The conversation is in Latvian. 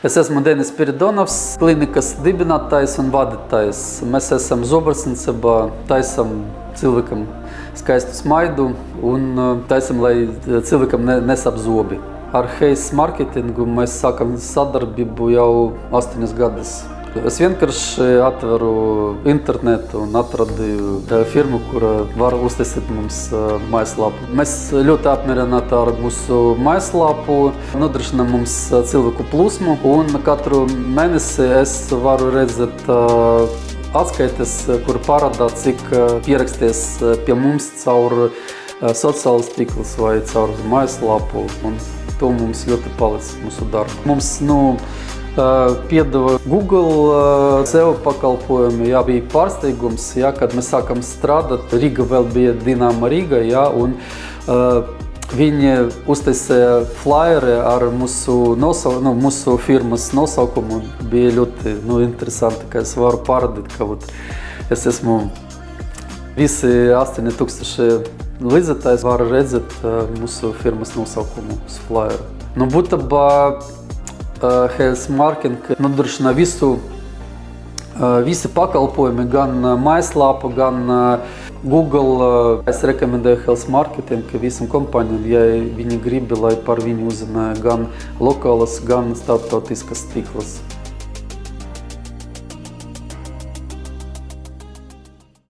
Es esmu Denis Spiridonovs, klinikas dibinātājs un vadītājs. Mēs esam zobarstniecībā, taisam cilvēkam skaistu smaidu un taisam, lai cilvēkam nesap zobi. Ar Heis marketingu mēs sākam sadarbību jau 8 gadus. Es vienkārši atveru internetu un atradu firmu, kura var uztaisīt mums mājaslapu. Mēs ļoti apmierināti ar mūsu mājaslapu, nodrošina mums cilvēku plūsmu, un katru mēnesi es varu redzēt atskaites, kur parādā, cik pieraksties pie mums caur sociālus tīklus vai caur mājaslapu, un to mums ļoti palīdz mūsu darbu. Mums piedāvā Google SEO pakalpojumi, bija pārsteigums, kad mēs sākam strādāt. Riga vēl bija Dinamo Riga, un viņi uztaisīja flyeri ar mūsu firmas nosaukumu. Bija ļoti interesanti, ka es varu parādīt, ka es esmu visi 8000 līdzekļi var redzēt mūsu firmas nosaukumu uz flyeru. Būtībā Heis marketing nodrošina visi pakalpojumi, gan mājaslapa, gan Google. Es rekomendēju Heis marketing visam kompānijām, ja viņi grib, lai par viņu uzzināja gan lokālas, gan starptautiskas tīklas.